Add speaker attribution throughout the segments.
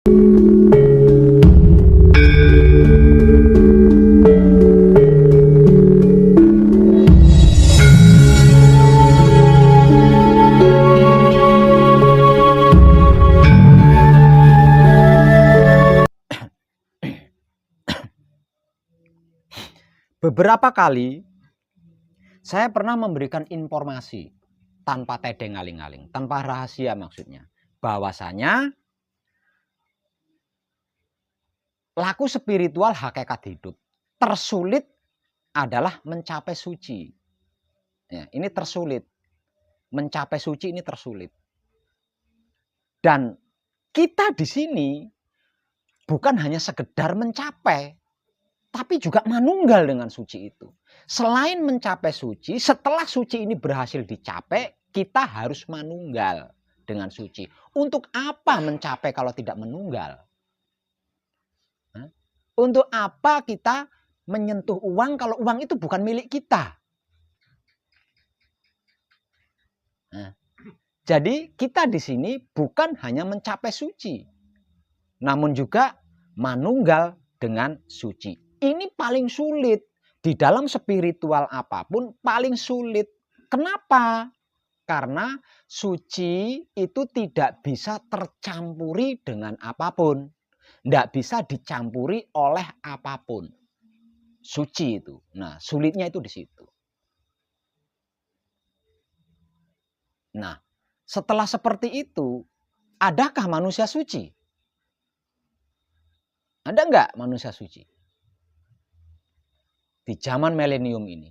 Speaker 1: Beberapa kali saya pernah memberikan informasi tanpa tedeng aling-aling, tanpa rahasia maksudnya, bahwasanya laku spiritual hakikat hidup tersulit adalah mencapai suci. Ya, ini tersulit. Mencapai suci ini tersulit. Dan kita di sini bukan hanya sekedar mencapai, tapi juga manunggal dengan suci itu. Selain mencapai suci, setelah suci ini berhasil dicapai, kita harus manunggal dengan suci. Untuk apa mencapai kalau tidak menunggal? Untuk apa kita menyentuh uang kalau uang itu bukan milik kita? Jadi kita di sini bukan hanya mencapai suci, namun juga manunggal dengan suci. Ini paling sulit. Di dalam spiritual apapun paling sulit. Kenapa? Karena suci itu tidak bisa tercampuri dengan apapun. Tidak bisa dicampuri oleh apapun. Suci itu. Nah, sulitnya itu di situ. Nah, setelah seperti itu, adakah manusia suci? Ada nggak manusia suci? Di zaman milenium ini.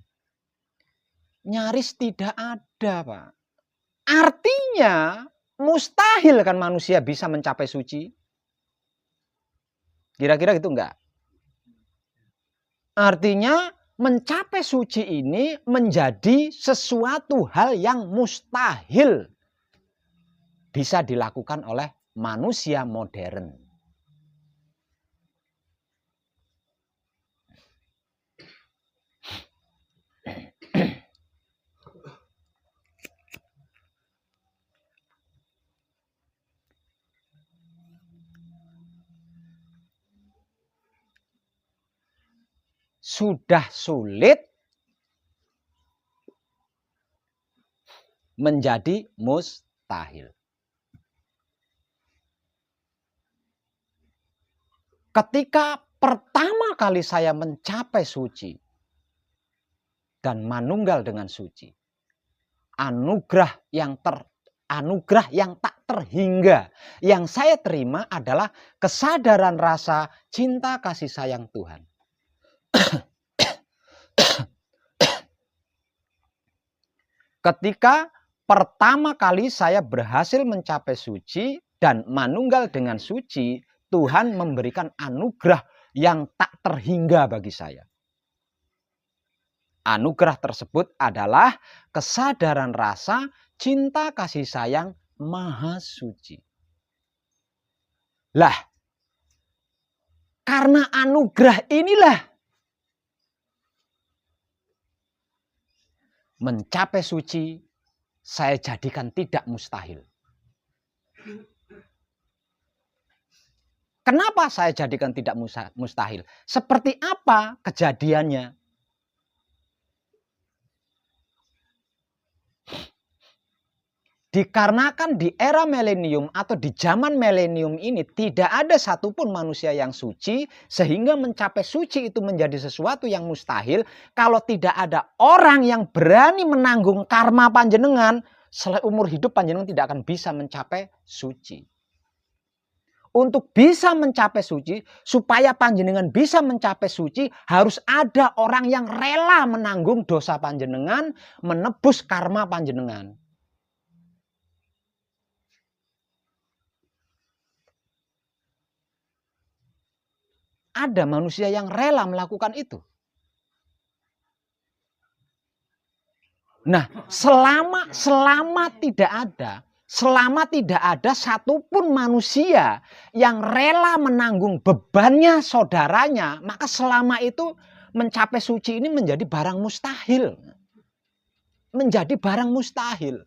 Speaker 1: Nyaris tidak ada, Pak. Artinya mustahil kan manusia bisa mencapai suci? Kira-kira gitu enggak? Artinya mencapai suci ini menjadi sesuatu hal yang mustahil bisa dilakukan oleh manusia modern. Sudah sulit menjadi mustahil. Ketika pertama kali saya mencapai suci dan manunggal dengan suci, anugerah yang tak terhingga yang saya terima adalah kesadaran rasa cinta kasih sayang Tuhan. Ketika pertama kali saya berhasil mencapai suci dan manunggal dengan suci, Tuhan memberikan anugerah yang tak terhingga bagi saya. Anugerah tersebut adalah kesadaran rasa cinta kasih sayang maha suci. Lah, karena anugerah inilah mencapai suci saya jadikan tidak mustahil. Kenapa saya jadikan tidak mustahil? Seperti apa kejadiannya? Dikarenakan di era milenium atau di zaman milenium ini tidak ada satupun manusia yang suci, sehingga mencapai suci itu menjadi sesuatu yang mustahil. Kalau tidak ada orang yang berani menanggung karma panjenengan, seumur hidup panjenengan tidak akan bisa mencapai suci. Untuk bisa mencapai suci, supaya panjenengan bisa mencapai suci, harus ada orang yang rela menanggung dosa panjenengan, menebus karma panjenengan. Ada manusia yang rela melakukan itu. Nah, selama tidak ada satupun manusia yang rela menanggung bebannya saudaranya, maka selama itu mencapai suci ini menjadi barang mustahil. Menjadi barang mustahil.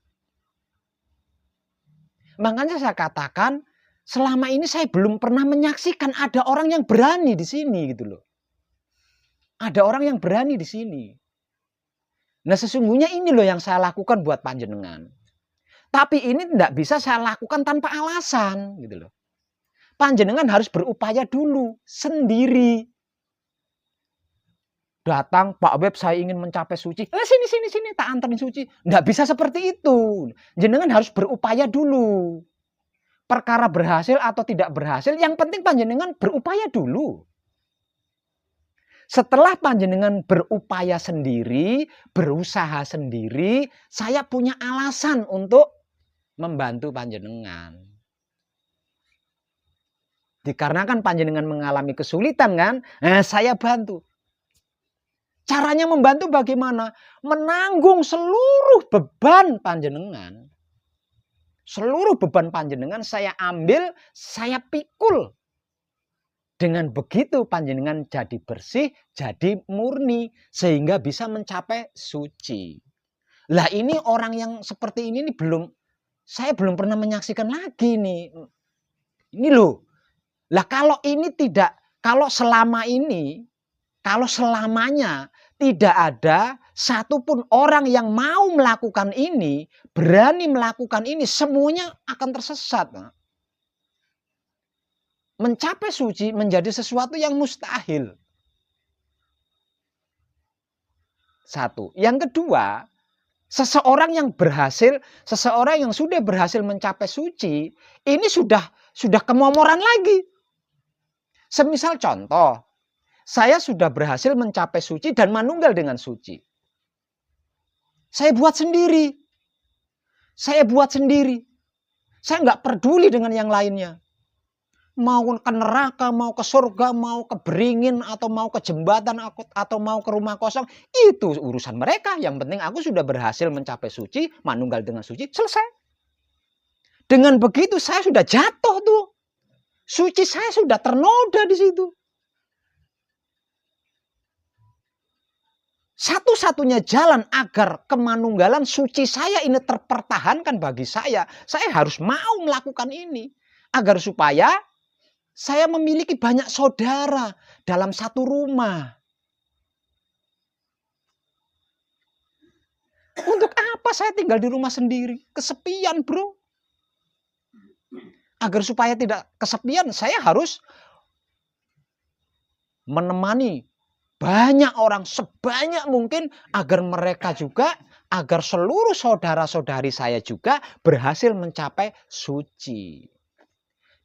Speaker 1: Makanya saya katakan Selama ini saya belum pernah menyaksikan ada orang yang berani di sini gitu loh. Ada orang yang berani di sini. Nah sesungguhnya ini loh yang saya lakukan buat panjenengan. Tapi ini tidak bisa saya lakukan tanpa alasan gitu loh. Panjenengan harus berupaya dulu sendiri. Datang, Pak Web saya ingin mencapai suci. Sini, tak anterin suci. Nggak bisa seperti itu. Jenengan harus berupaya dulu. Perkara berhasil atau tidak berhasil, yang penting panjenengan berupaya dulu. Setelah panjenengan berupaya sendiri, berusaha sendiri, saya punya alasan untuk membantu panjenengan. Dikarenakan panjenengan mengalami kesulitan kan, saya bantu. Caranya membantu bagaimana? Menanggung seluruh beban panjenengan. Seluruh beban panjenengan saya ambil, saya pikul. Dengan begitu panjenengan jadi bersih, jadi murni. Sehingga bisa mencapai suci. Lah ini orang yang seperti ini saya belum pernah menyaksikan lagi nih. Ini loh. Lah kalau ini tidak, kalau selamanya tidak ada satupun orang yang mau melakukan ini, berani melakukan ini, semuanya akan tersesat. Mencapai suci menjadi sesuatu yang mustahil. Satu. Yang kedua, seseorang yang sudah berhasil mencapai suci, ini sudah kemomoran lagi. Semisal contoh, saya sudah berhasil mencapai suci dan manunggal dengan suci. Saya buat sendiri. Saya nggak peduli dengan yang lainnya. Mau ke neraka, mau ke surga, mau ke beringin, atau mau ke jembatan, atau mau ke rumah kosong. Itu urusan mereka. Yang penting aku sudah berhasil mencapai suci, manunggal dengan suci, selesai. Dengan begitu saya sudah jatuh tuh. Suci saya sudah ternoda di situ. Satu-satunya jalan agar kemanunggalan suci saya ini terpertahankan bagi saya harus mau melakukan ini. Agar supaya saya memiliki banyak saudara dalam satu rumah. Untuk apa saya tinggal di rumah sendiri? Kesepian, bro. Agar supaya tidak kesepian, saya harus menemani banyak orang sebanyak mungkin agar mereka juga, agar seluruh saudara-saudari saya juga berhasil mencapai suci.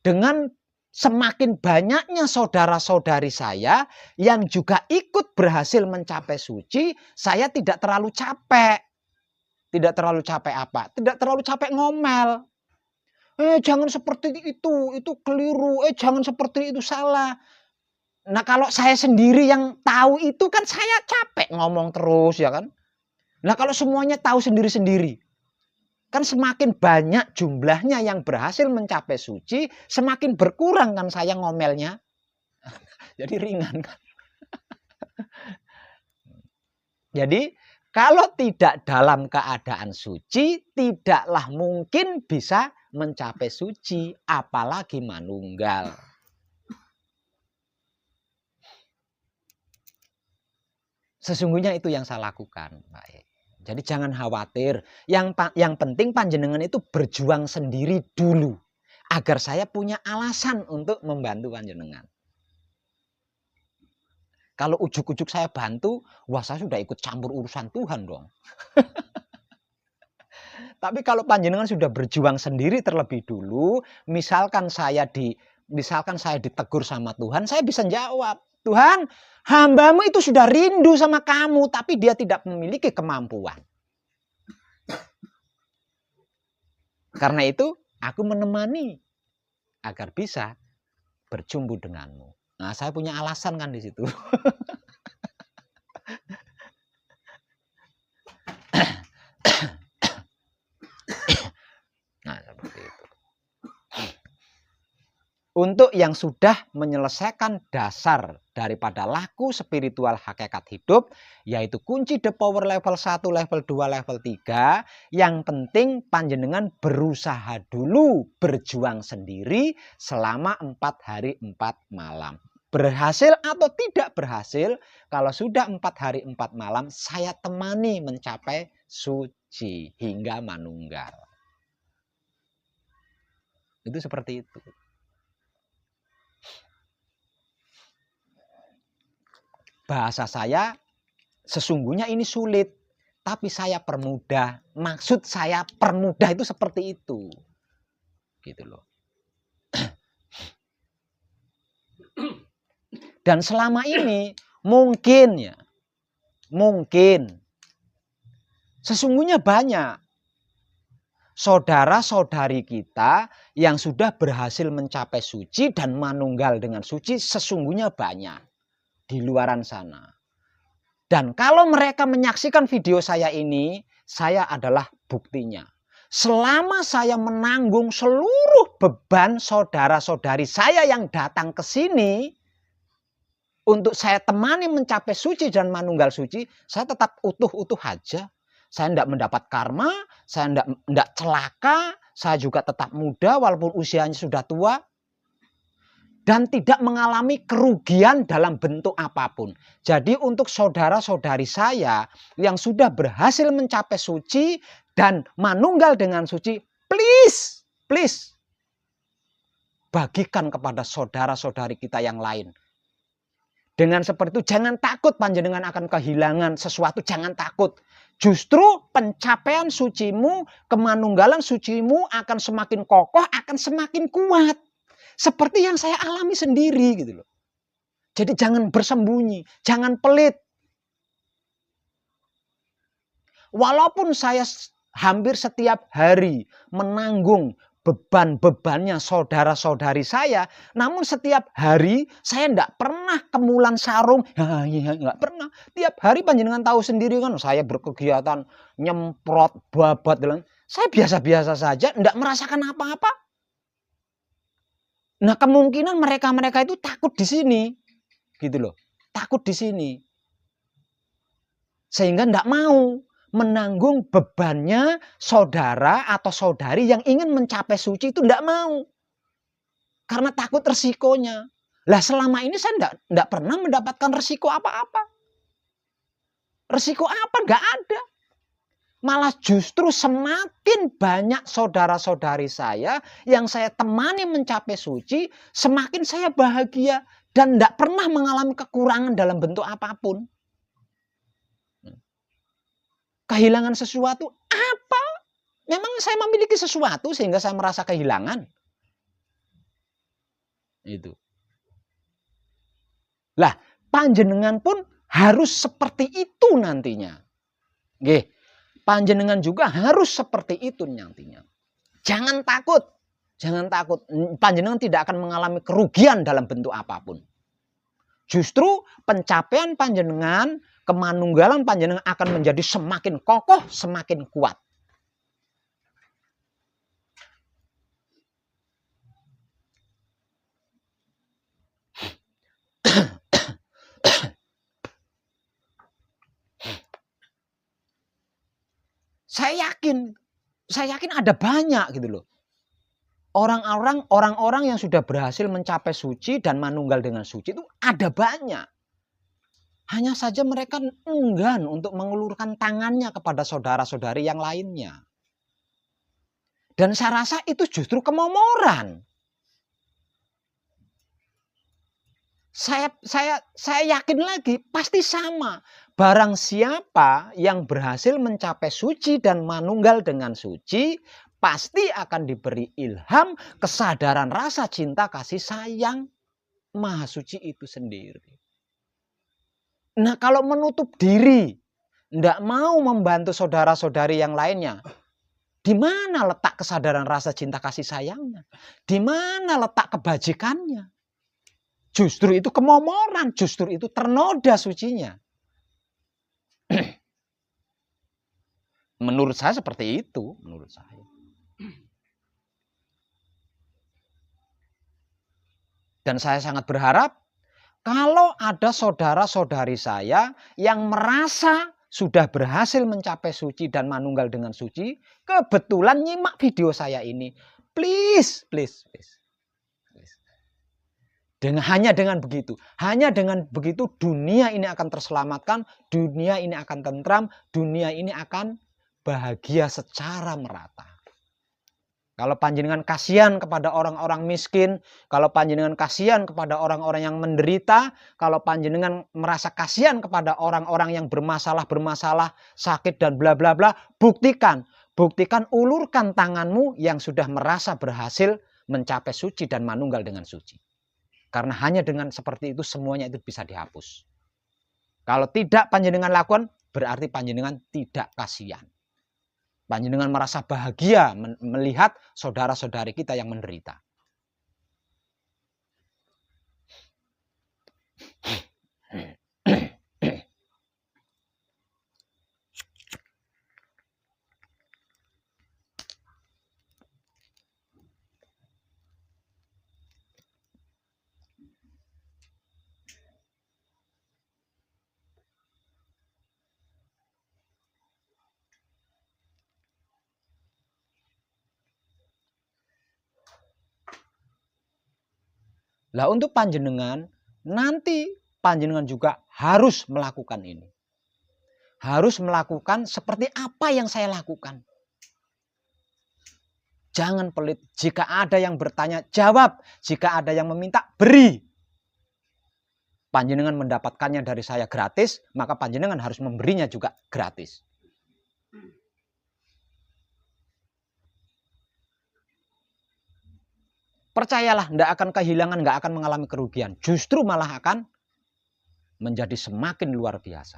Speaker 1: Dengan semakin banyaknya saudara-saudari saya yang juga ikut berhasil mencapai suci, saya tidak terlalu capek. Tidak terlalu capek apa? Tidak terlalu capek ngomel. Jangan seperti itu keliru. Jangan seperti itu, salah. Nah kalau saya sendiri yang tahu itu kan saya capek ngomong terus ya kan. Nah kalau semuanya tahu sendiri-sendiri. Kan semakin banyak jumlahnya yang berhasil mencapai suci. Semakin berkurang kan saya ngomelnya. Jadi ringan kan. Jadi kalau tidak dalam keadaan suci. Tidaklah mungkin bisa mencapai suci. Apalagi manunggal. Sesungguhnya itu yang saya lakukan, Pak. Jadi jangan khawatir. Yang penting panjenengan itu berjuang sendiri dulu. Agar saya punya alasan untuk membantu panjenengan. Kalau ujuk-ujuk saya bantu, wah saya sudah ikut campur urusan Tuhan dong. Tapi kalau panjenengan sudah berjuang sendiri terlebih dulu, misalkan saya ditegur sama Tuhan, saya bisa jawab, Tuhan, hamba-Mu itu sudah rindu sama kamu, tapi dia tidak memiliki kemampuan. Karena itu, aku menemani agar bisa berjumpa denganmu. Nah, saya punya alasan kan di situ. Nah, seperti itu. Untuk yang sudah menyelesaikan dasar daripada laku spiritual hakikat hidup, yaitu kunci the power level 1, level 2, level 3, yang penting panjenengan berusaha dulu berjuang sendiri selama 4 hari 4 malam. Berhasil atau tidak berhasil, kalau sudah 4 hari 4 malam, saya temani mencapai suci hingga manunggal. Itu seperti itu. Bahasa saya, sesungguhnya ini sulit, tapi saya permudah. Maksud saya permudah itu seperti itu. Gitu loh. Dan selama ini mungkin sesungguhnya banyak saudara-saudari kita yang sudah berhasil mencapai suci dan manunggal dengan suci, sesungguhnya banyak di luaran sana. Dan kalau mereka menyaksikan video saya ini, saya adalah buktinya. Selama saya menanggung seluruh beban saudara-saudari saya yang datang ke sini untuk saya temani mencapai suci dan manunggal suci, saya tetap utuh-utuh aja. Saya tidak mendapat karma, saya tidak celaka, saya juga tetap muda walaupun usianya sudah tua. Dan tidak mengalami kerugian dalam bentuk apapun. Jadi untuk saudara-saudari saya yang sudah berhasil mencapai suci dan manunggal dengan suci, please, bagikan kepada saudara-saudari kita yang lain. Dengan seperti itu jangan takut panjenengan akan kehilangan sesuatu, jangan takut. Justru pencapaian sucimu, kemanunggalan sucimu akan semakin kokoh, akan semakin kuat. Seperti yang saya alami sendiri gitu loh. Jadi jangan bersembunyi, jangan pelit. Walaupun saya hampir setiap hari menanggung beban-bebannya saudara-saudari saya, namun setiap hari saya tidak pernah kemulan sarung, nggak pernah. Tiap hari panjenengan tahu sendiri kan, saya berkegiatan nyemprot, babat, saya biasa-biasa saja, tidak merasakan apa-apa. Nah, kemungkinan mereka-mereka itu takut di sini. Gitu loh. Takut di sini. Sehingga tidak mau menanggung bebannya saudara atau saudari yang ingin mencapai suci itu tidak mau. Karena takut resikonya. Lah selama ini saya tidak pernah mendapatkan resiko apa-apa. Resiko apa? Nggak ada. Malah justru semakin banyak saudara-saudari saya yang saya temani mencapai suci, semakin saya bahagia dan tidak pernah mengalami kekurangan dalam bentuk apapun. Kehilangan sesuatu apa? Memang saya memiliki sesuatu sehingga saya merasa kehilangan. Itu. Lah, panjenengan pun harus seperti itu nantinya. Nggih. Panjenengan juga harus seperti itu nantinya. Jangan takut. Jangan takut. Panjenengan tidak akan mengalami kerugian dalam bentuk apapun. Justru pencapaian panjenengan, kemanunggalan panjenengan akan menjadi semakin kokoh, semakin kuat. Saya yakin ada banyak gitu loh. Orang-orang yang sudah berhasil mencapai suci dan manunggal dengan suci itu ada banyak. Hanya saja mereka enggan untuk mengulurkan tangannya kepada saudara-saudari yang lainnya. Dan saya rasa itu justru kemomoran. Saya yakin lagi pasti sama. Barang siapa yang berhasil mencapai suci dan manunggal dengan suci, pasti akan diberi ilham, kesadaran rasa cinta kasih sayang Maha Suci itu sendiri. Nah, kalau menutup diri, tidak mau membantu saudara-saudari yang lainnya, di mana letak kesadaran rasa cinta kasih sayangnya? Di mana letak kebajikannya? Justru itu kemomoran, justru itu ternoda sucinya. Menurut saya seperti itu, menurut saya. Dan saya sangat berharap kalau ada saudara-saudari saya yang merasa sudah berhasil mencapai suci dan manunggal dengan suci, kebetulan nyimak video saya ini. Please. Hanya dengan begitu dunia ini akan terselamatkan, dunia ini akan tentram, dunia ini akan bahagia secara merata. Kalau panjenengan kasihan kepada orang-orang miskin, kalau panjenengan kasihan kepada orang-orang yang menderita, kalau panjenengan merasa kasihan kepada orang-orang yang bermasalah, sakit dan bla bla bla, buktikan, ulurkan tanganmu yang sudah merasa berhasil mencapai suci dan manunggal dengan suci. Karena hanya dengan seperti itu semuanya itu bisa dihapus. Kalau tidak panjenengan lakukan, berarti panjenengan tidak kasihan. Panjenengan merasa bahagia melihat saudara-saudari kita yang menderita. Lah untuk panjenengan, nanti panjenengan juga harus melakukan ini. Harus melakukan seperti apa yang saya lakukan. Jangan pelit. Jika ada yang bertanya, jawab. Jika ada yang meminta, beri. Panjenengan mendapatkannya dari saya gratis, maka panjenengan harus memberinya juga gratis. Percayalah, tidak akan kehilangan, tidak akan mengalami kerugian. Justru malah akan menjadi semakin luar biasa.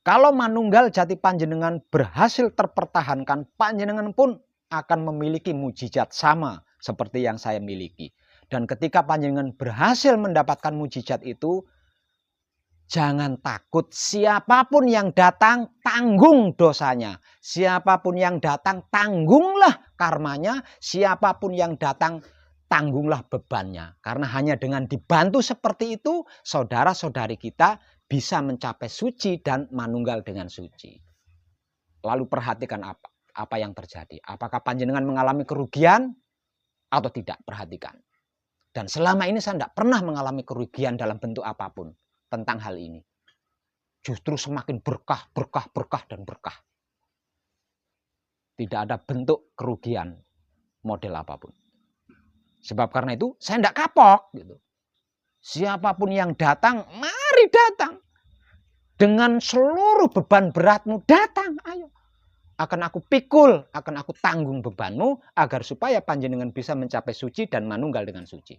Speaker 1: Kalau manunggal jati panjenengan berhasil terpertahankan, panjenengan pun akan memiliki mujizat sama seperti yang saya miliki. Dan ketika panjenengan berhasil mendapatkan mujizat itu, jangan takut, siapapun yang datang tanggung dosanya. Siapapun yang datang tanggunglah karmanya. Siapapun yang datang tanggunglah bebannya. Karena hanya dengan dibantu seperti itu, saudara-saudari kita bisa mencapai suci dan manunggal dengan suci. Lalu perhatikan apa yang terjadi. Apakah panjenengan mengalami kerugian atau tidak? Perhatikan. Dan selama ini saya tidak pernah mengalami kerugian dalam bentuk apapun tentang hal ini. Justru semakin berkah, dan berkah. Tidak ada bentuk kerugian model apapun. Sebab karena itu saya tidak kapok. Gitu. Siapapun yang datang, mari datang. Dengan seluruh beban beratmu, datang, ayo. Akan aku pikul, akan aku tanggung bebanmu, agar supaya panjenengan bisa mencapai suci dan manunggal dengan suci.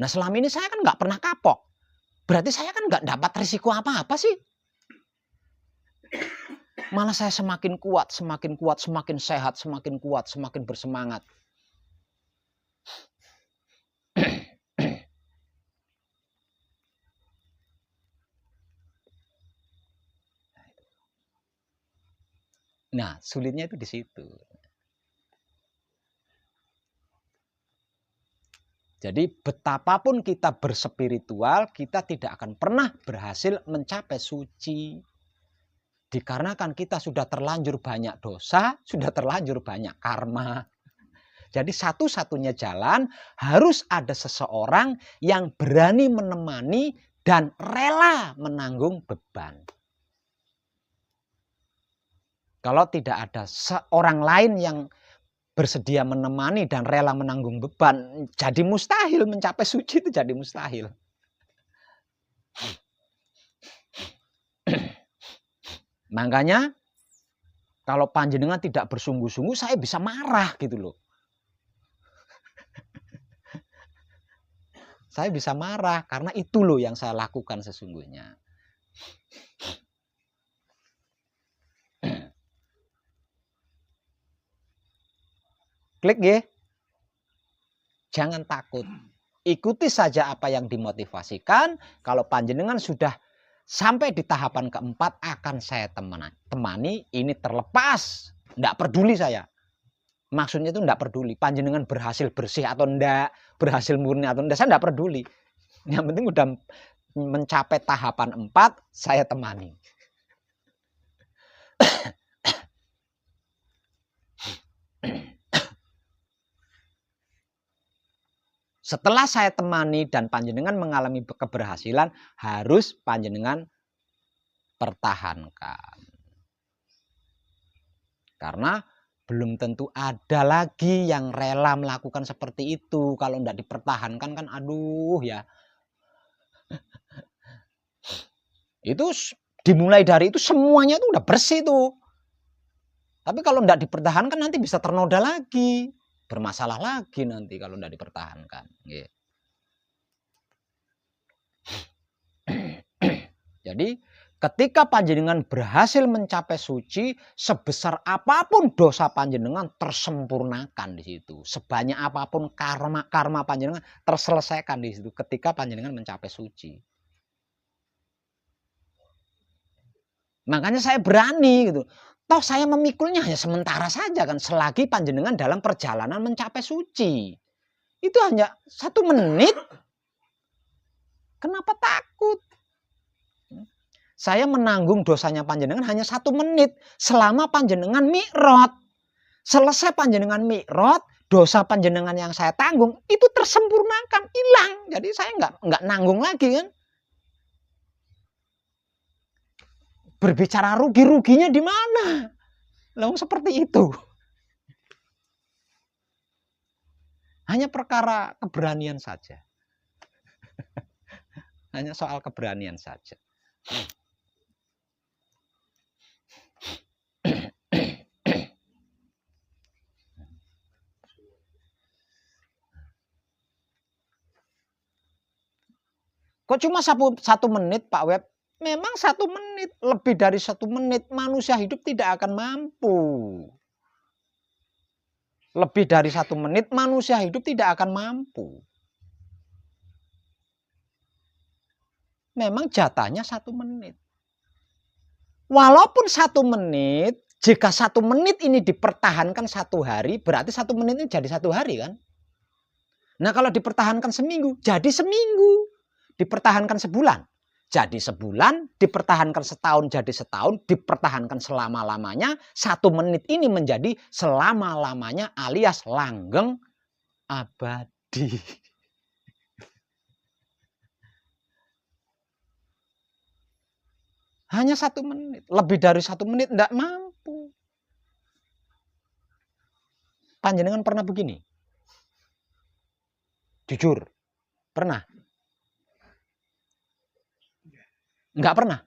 Speaker 1: Nah selama ini saya kan nggak pernah kapok. Berarti saya kan nggak dapat risiko apa-apa sih. Malah saya semakin kuat, semakin sehat, semakin kuat, semakin bersemangat. Nah, sulitnya itu di situ. Jadi betapapun kita berspiritual, kita tidak akan pernah berhasil mencapai suci. Dikarenakan kita sudah terlanjur banyak dosa, sudah terlanjur banyak karma. Jadi satu-satunya jalan harus ada seseorang yang berani menemani dan rela menanggung beban. Kalau tidak ada seorang lain yang bersedia menemani dan rela menanggung beban, jadi mustahil mencapai suci, itu jadi mustahil. Makanya kalau panjenengan tidak bersungguh-sungguh, saya bisa marah gitu loh. Saya bisa marah karena itu loh yang saya lakukan sesungguhnya. Klik ya. Jangan takut. Ikuti saja apa yang dimotivasikan. Kalau panjenengan sudah sampai di tahapan keempat, akan saya temani. Ini terlepas Enggak peduli saya. Maksudnya itu enggak peduli. Panjenengan berhasil bersih atau enggak, berhasil murni atau enggak, saya enggak peduli. Yang penting udah mencapai tahapan 4, saya temani. Setelah saya temani dan panjenengan mengalami keberhasilan, harus panjenengan pertahankan. Karena belum tentu ada lagi yang rela melakukan seperti itu. Kalau tidak dipertahankan kan aduh ya. Itu dimulai dari itu semuanya itu udah bersih tuh. Tapi kalau tidak dipertahankan nanti bisa ternoda lagi. Bermasalah lagi nanti kalau tidak dipertahankan. Jadi ketika panjenengan berhasil mencapai suci, sebesar apapun dosa panjenengan tersempurnakan di situ. Sebanyak apapun karma panjenengan terselesaikan di situ ketika panjenengan mencapai suci. Makanya saya berani gitu. Toh saya memikulnya hanya sementara saja kan, selagi panjenengan dalam perjalanan mencapai suci. Itu hanya 1 menit. Kenapa takut? Saya menanggung dosanya panjenengan hanya 1 menit selama panjenengan mi'raj. Selesai panjenengan mi'raj, dosa panjenengan yang saya tanggung itu tersempurnakan, hilang. Jadi saya nggak nanggung lagi kan. Berbicara rugi-ruginya di mana? Lalu seperti itu. Hanya perkara keberanian saja. Hanya soal keberanian saja. Kok cuma 1 menit Pak Web? Memang 1 menit, lebih dari 1 menit manusia hidup tidak akan mampu. Lebih dari 1 menit manusia hidup tidak akan mampu. Memang jatahnya 1 menit. Walaupun 1 menit, jika 1 menit ini dipertahankan 1 hari, berarti 1 menit ini jadi 1 hari kan? Nah kalau dipertahankan seminggu, jadi seminggu. Dipertahankan sebulan, jadi sebulan, dipertahankan setahun jadi setahun, dipertahankan selama-lamanya, 1 menit ini menjadi selama-lamanya alias langgeng abadi. Hanya 1 menit, lebih dari 1 menit tidak mampu. Panjenengan pernah begini? Jujur, pernah? Enggak pernah?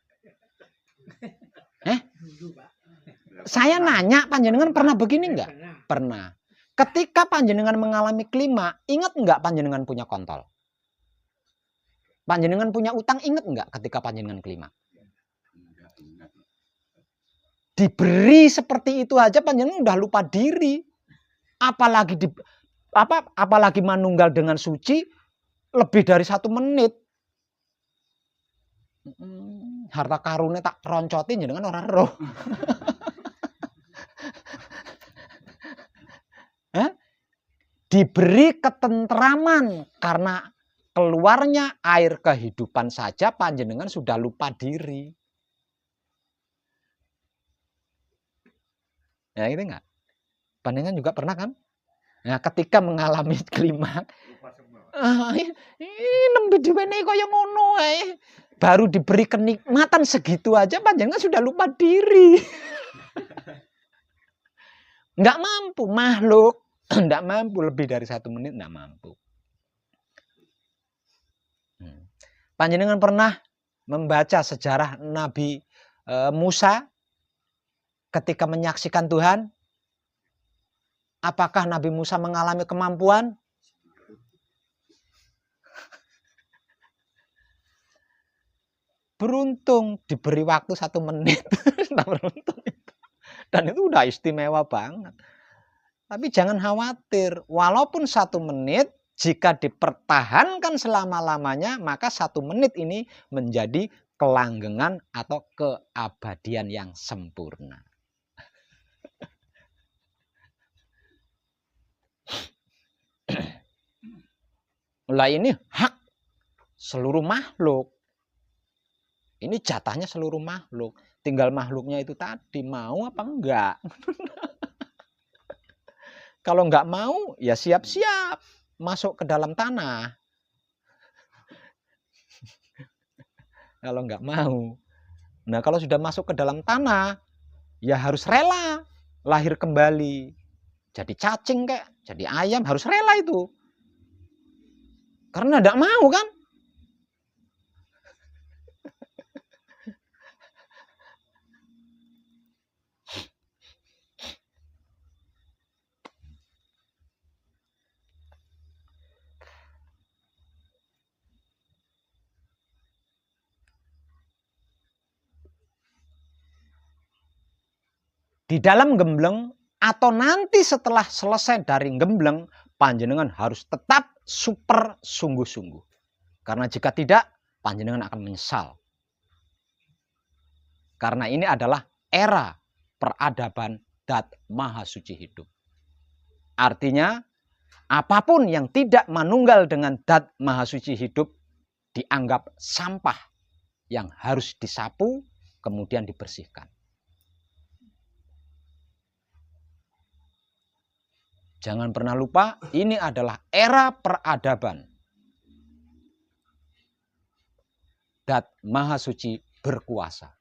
Speaker 1: Saya nanya, panjenengan pernah begini enggak? Pernah. Ketika panjenengan mengalami klima, ingat enggak panjenengan punya kontol? Panjenengan punya utang, ingat enggak ketika panjenengan klima? Diberi seperti itu aja panjenengan udah lupa diri. Apalagi manunggal dengan suci lebih dari 1 menit. Harta karunnya tak roncotin jenengan orang roh. Diberi ketentraman karena keluarnya air kehidupan saja panjenengan sudah lupa diri. Ya itu enggak? Panjenengan juga pernah kan? Nah, ketika mengalami klimaks, nembe diwenehi kaya ngono ae. Baru diberi kenikmatan segitu aja panjenengan sudah lupa diri. Enggak mampu, makhluk enggak mampu lebih dari 1 menit, enggak mampu. Panjenengan pernah membaca sejarah Nabi Musa ketika menyaksikan Tuhan? Apakah Nabi Musa mengalami kemampuan? Beruntung diberi waktu 1 menit. Beruntung itu. Dan itu udah istimewa banget. Tapi jangan khawatir, walaupun 1 menit, jika dipertahankan selama-lamanya, maka 1 menit ini menjadi kelanggengan atau keabadian yang sempurna. Lah ini hak seluruh makhluk. Ini jatahnya seluruh makhluk. Tinggal makhluknya itu tadi mau apa enggak. Kalau enggak mau, ya siap-siap masuk ke dalam tanah. Kalau enggak mau. Nah, kalau sudah masuk ke dalam tanah, ya harus rela lahir kembali. Jadi cacing kayak, jadi ayam harus rela itu. Karena enggak mau kan? Di dalam gembleng atau nanti setelah selesai dari gembleng, panjenengan harus tetap super sungguh-sungguh. Karena jika tidak, panjenengan akan menyesal. Karena ini adalah era peradaban Dat Maha Suci hidup. Artinya, apapun yang tidak manunggal dengan Dat Maha Suci hidup dianggap sampah yang harus disapu, kemudian dibersihkan. Jangan pernah lupa, ini adalah era peradaban. Dat Maha Suci berkuasa.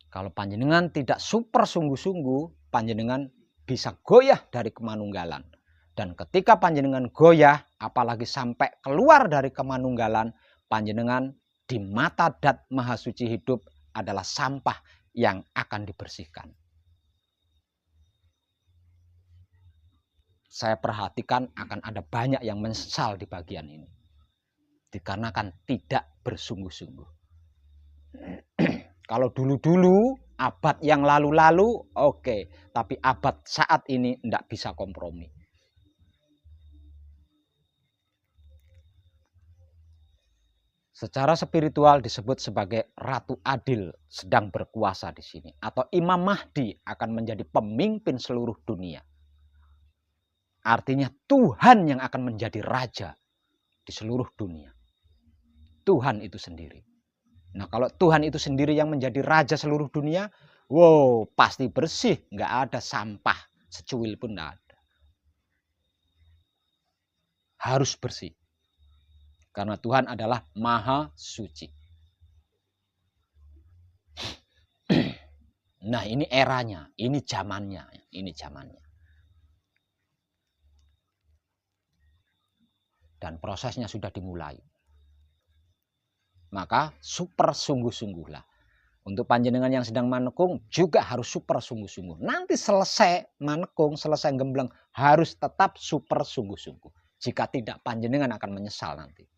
Speaker 1: Kalau panjenengan tidak super sungguh-sungguh, panjenengan bisa goyah dari kemanunggalan. Dan ketika panjenengan goyah, apalagi sampai keluar dari kemanunggalan, panjenengan di mata Dat Maha Suci hidup adalah sampah yang akan dibersihkan. Saya perhatikan akan ada banyak yang menyesal di bagian ini. Dikarenakan tidak bersungguh-sungguh. Kalau dulu-dulu, abad yang lalu-lalu, oke. Tapi abad saat ini tidak bisa kompromi. Secara spiritual disebut sebagai Ratu Adil sedang berkuasa di sini. Atau Imam Mahdi akan menjadi pemimpin seluruh dunia. Artinya Tuhan yang akan menjadi raja di seluruh dunia. Tuhan itu sendiri. Nah, kalau Tuhan itu sendiri yang menjadi raja seluruh dunia, wow, pasti bersih, nggak ada sampah secuil pun nggak ada. Harus bersih. Karena Tuhan adalah Maha Suci. Nah, ini eranya, ini zamannya, ini zamannya. Dan prosesnya sudah dimulai. Maka super sungguh-sungguhlah. Untuk panjenengan yang sedang manekung juga harus super sungguh-sungguh. Nanti selesai manekung, selesai gembleng, harus tetap super sungguh-sungguh. Jika tidak, panjenengan akan menyesal nanti.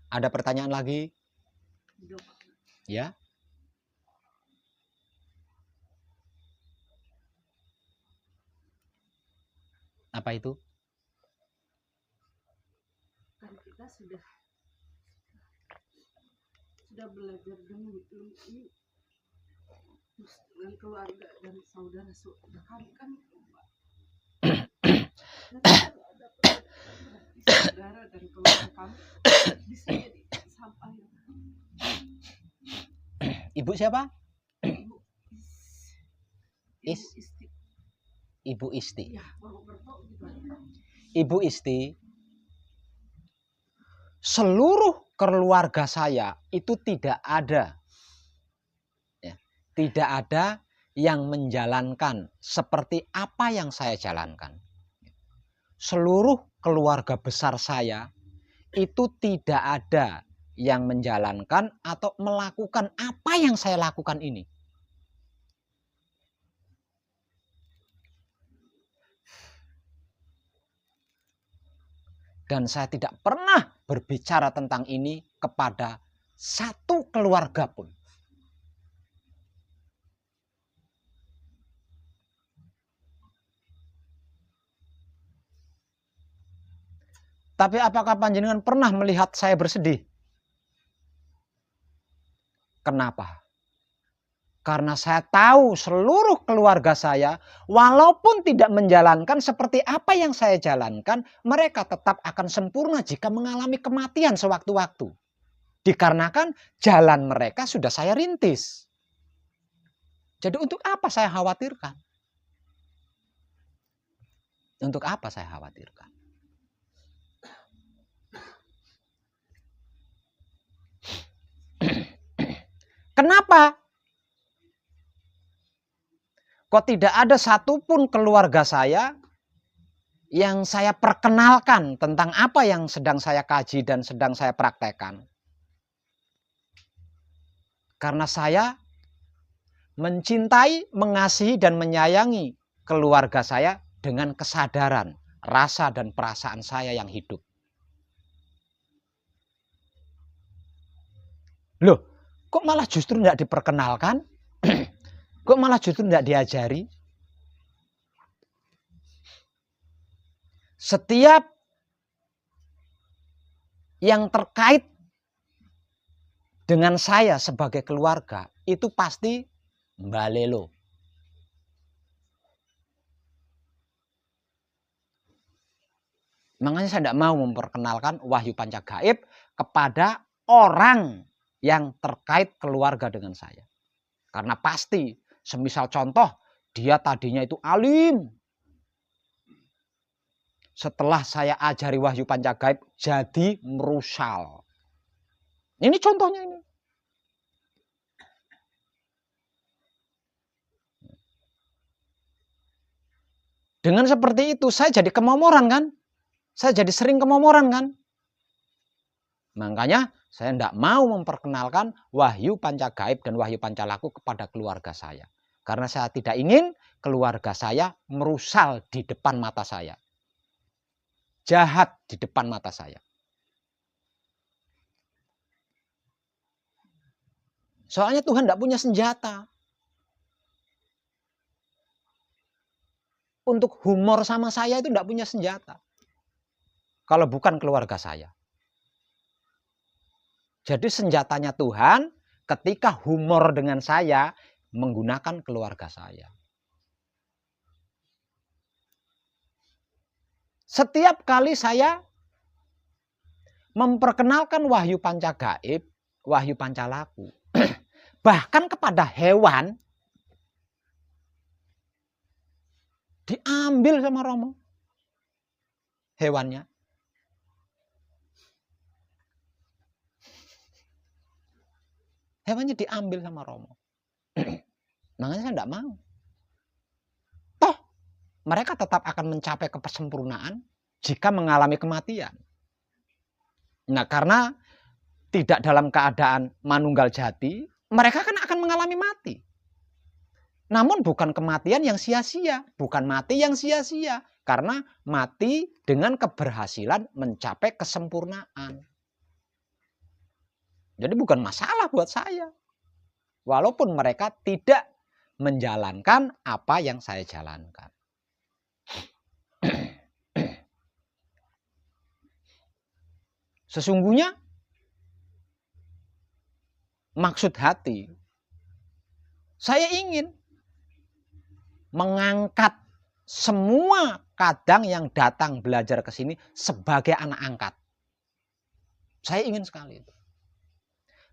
Speaker 1: Ada pertanyaan lagi? Ya? Apa itu?
Speaker 2: Kan kita sudah belajar dengan ini dengan keluarga dan saudara-saudara kami kan saudara dan keluarga kami bisa jadi sampah.
Speaker 1: Ibu siapa? Ibu Isti.
Speaker 2: Ya,
Speaker 1: Ibu Isti, seluruh keluarga saya itu tidak ada, ya, tidak ada yang menjalankan seperti apa yang saya jalankan. Seluruh keluarga besar saya itu tidak ada yang menjalankan atau melakukan apa yang saya lakukan ini. Dan saya tidak pernah berbicara tentang ini kepada satu keluarga pun. Tapi apakah panjenengan pernah melihat saya bersedih? Kenapa? Karena saya tahu seluruh keluarga saya, walaupun tidak menjalankan seperti apa yang saya jalankan, mereka tetap akan sempurna jika mengalami kematian sewaktu-waktu. Dikarenakan jalan mereka sudah saya rintis. Jadi untuk apa saya khawatirkan? Untuk apa saya khawatirkan? Kenapa? Kok tidak ada satupun keluarga saya yang saya perkenalkan tentang apa yang sedang saya kaji dan sedang saya praktekkan. Karena saya mencintai, mengasihi, dan menyayangi keluarga saya dengan kesadaran, rasa, dan perasaan saya yang hidup. Loh, kok malah justru tidak diperkenalkan? Kok malah justru tidak diajari? Setiap yang terkait dengan saya sebagai keluarga itu pasti mbalelo. Makanya saya tidak mau memperkenalkan wahyu panca gaib kepada orang yang terkait keluarga dengan saya. Karena pasti, semisal contoh, dia tadinya itu alim. Setelah saya ajari wahyu panca gaib, jadi merusal. Ini contohnya ini. Dengan seperti itu, saya jadi kemomoran kan? Saya jadi sering kemomoran kan? Makanya saya tidak mau memperkenalkan wahyu panca gaib dan wahyu pancalaku kepada keluarga saya. Karena saya tidak ingin keluarga saya merusal di depan mata saya. Jahat di depan mata saya. Soalnya Tuhan tidak punya senjata. Untuk humor sama saya itu tidak punya senjata. Kalau bukan keluarga saya. Jadi senjatanya Tuhan ketika humor dengan saya menggunakan keluarga saya. Setiap kali saya memperkenalkan wahyu panca gaib, wahyu pancalaku, bahkan kepada hewan, diambil sama Romo. Hewannya. Hewannya diambil sama Romo. Makanya saya tidak mau. Toh, mereka tetap akan mencapai kesempurnaan jika mengalami kematian. Nah, karena tidak dalam keadaan manunggal jati, mereka kan akan mengalami mati. Namun bukan kematian yang sia-sia, bukan mati yang sia-sia, karena mati dengan keberhasilan mencapai kesempurnaan. Jadi bukan masalah buat saya. Walaupun mereka tidak menjalankan apa yang saya jalankan. Sesungguhnya maksud hati, saya ingin mengangkat semua kadang yang datang belajar ke sini sebagai anak angkat. Saya ingin sekali itu.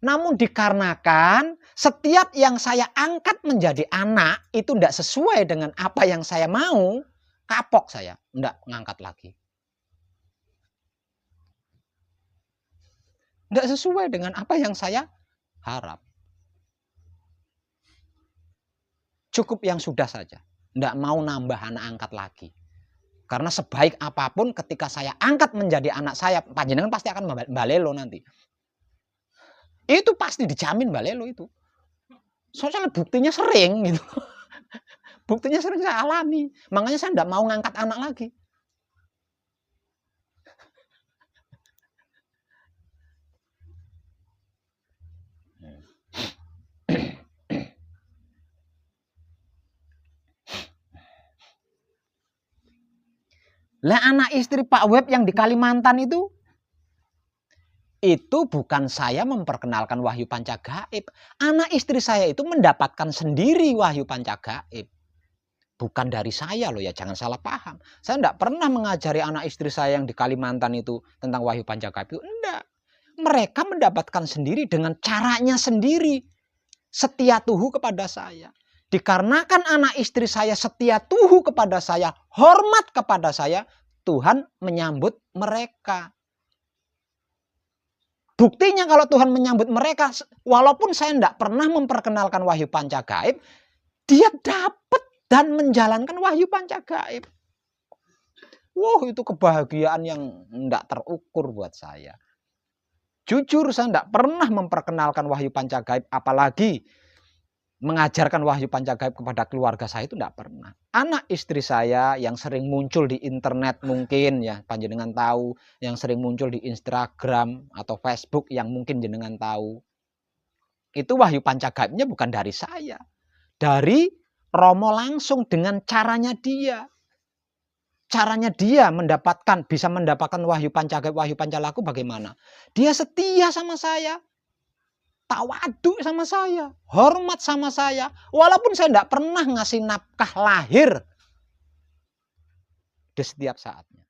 Speaker 1: Namun dikarenakan setiap yang saya angkat menjadi anak itu tidak sesuai dengan apa yang saya mau, kapok saya, tidak mengangkat lagi. Tidak sesuai dengan apa yang saya harap. Cukup yang sudah saja. Tidak mau nambah anak angkat lagi. Karena sebaik apapun ketika saya angkat menjadi anak saya, panjenengan pasti akan balelo nanti. Itu pasti dijamin balelo itu. Soalnya buktinya sering gitu. Buktinya sering saya alami. Makanya saya tidak mau ngangkat anak lagi. Lah anak istri Pak Web yang di Kalimantan itu bukan saya memperkenalkan wahyu pancagaib. Anak istri saya itu mendapatkan sendiri wahyu pancagaib. Bukan dari saya loh ya, jangan salah paham. Saya tidak pernah mengajari anak istri saya yang di Kalimantan itu tentang wahyu pancagaib itu. Enggak. Mereka mendapatkan sendiri dengan caranya sendiri. Setia tuhu kepada saya. Dikarenakan anak istri saya setia tuhu kepada saya, hormat kepada saya, Tuhan menyambut mereka. Buktinya kalau Tuhan menyambut mereka, walaupun saya tidak pernah memperkenalkan wahyu pancagaib, dia dapat dan menjalankan wahyu pancagaib. Wow, itu kebahagiaan yang tidak terukur buat saya. Jujur saya tidak pernah memperkenalkan wahyu pancagaib, apalagi mengajarkan wahyu pancagaib kepada keluarga saya itu tidak pernah. Anak istri saya yang sering muncul di internet mungkin ya panjenengan tahu, yang sering muncul di Instagram atau Facebook yang mungkin jenengan tahu. Itu wahyu pancagaibnya bukan dari saya. Dari Romo langsung dengan caranya dia. Caranya dia bisa mendapatkan wahyu pancagaib, wahyu pancalaku bagaimana? Dia setia sama saya. Tawaduk sama saya, hormat sama saya, walaupun saya tidak pernah ngasih nafkah lahir di setiap saatnya.